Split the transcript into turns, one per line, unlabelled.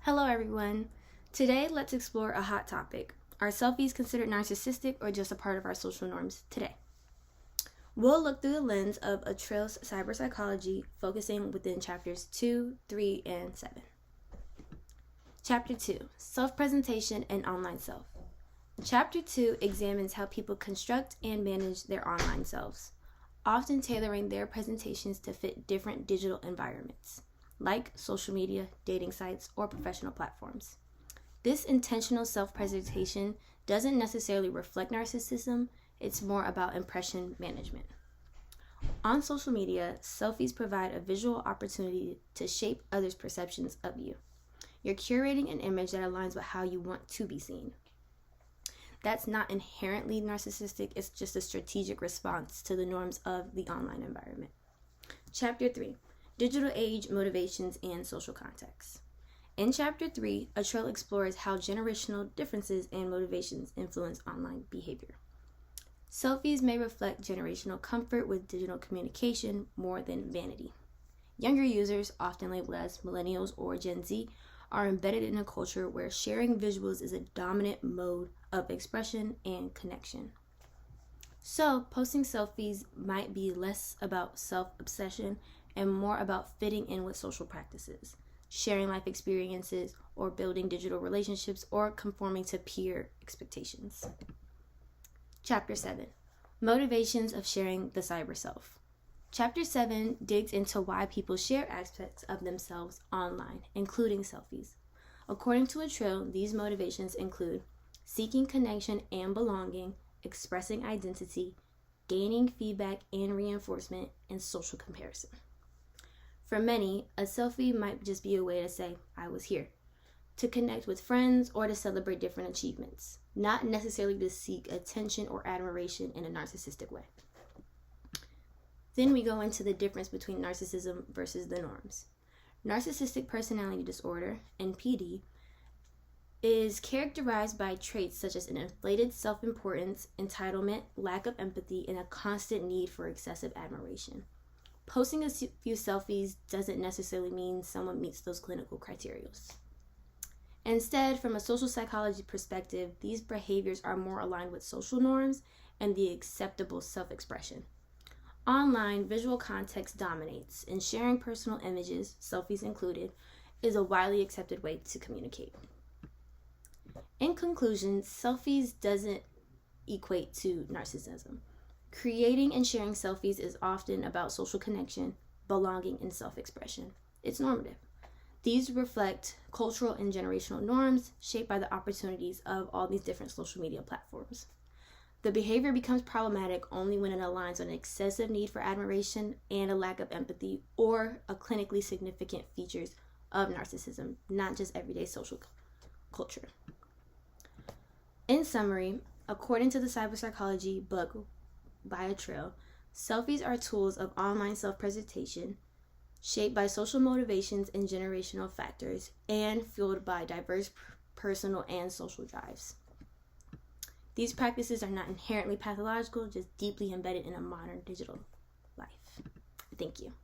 Hello everyone. Today let's explore a hot topic. Are selfies considered narcissistic or just a part of our social norms today? We'll look through the lens of Atril's cyber psychology, focusing within chapters 2, 3, and 7. Chapter 2, Self-Presentation and Online Self. Chapter 2 examines how people construct and manage their online selves, often tailoring their presentations to fit different digital environments, like social media, dating sites, or professional platforms. This intentional self-presentation doesn't necessarily reflect narcissism, it's more about impression management. On social media, selfies provide a visual opportunity to shape others' perceptions of you. You're curating an image that aligns with how you want to be seen. That's not inherently narcissistic, it's just a strategic response to the norms of the online environment. Chapter 3, Digital Age, Motivations, and Social Context. In Chapter 3, Atril explores how generational differences and motivations influence online behavior. Selfies may reflect generational comfort with digital communication more than vanity. Younger users, often labeled as millennials or Gen Z, are embedded in a culture where sharing visuals is a dominant mode of expression and connection. So, posting selfies might be less about self-obsession and more about fitting in with social practices, sharing life experiences, or building digital relationships, or conforming to peer expectations. Chapter 7, Motivations of Sharing the Cyber Self. Chapter 7 digs into why people share aspects of themselves online, including selfies. According to Atril, these motivations include seeking connection and belonging, expressing identity, gaining feedback and reinforcement, and social comparison. For many, a selfie might just be a way to say, I was here, to connect with friends, or to celebrate different achievements, not necessarily to seek attention or admiration in a narcissistic way. Then we go into the difference between narcissism versus the norms. Narcissistic personality disorder, NPD, is characterized by traits such as an inflated self-importance, entitlement, lack of empathy, and a constant need for excessive admiration. Posting a few selfies doesn't necessarily mean someone meets those clinical criteria. Instead, from a social psychology perspective, these behaviors are more aligned with social norms and the acceptable self-expression. Online, visual context dominates, and sharing personal images, selfies included, is a widely accepted way to communicate. In conclusion, selfies doesn't equate to narcissism. Creating and sharing selfies is often about social connection, belonging, and self-expression. It's normative. These reflect cultural and generational norms shaped by the opportunities of all these different social media platforms. The behavior becomes problematic only when it aligns on an excessive need for admiration and a lack of empathy, or a clinically significant features of narcissism, not just everyday social culture. In summary, according to the cyber psychology book by Atril, selfies are tools of online self-presentation shaped by social motivations and generational factors, and fueled by diverse personal and social drives. These practices are not inherently pathological, just deeply embedded in a modern digital life. Thank you.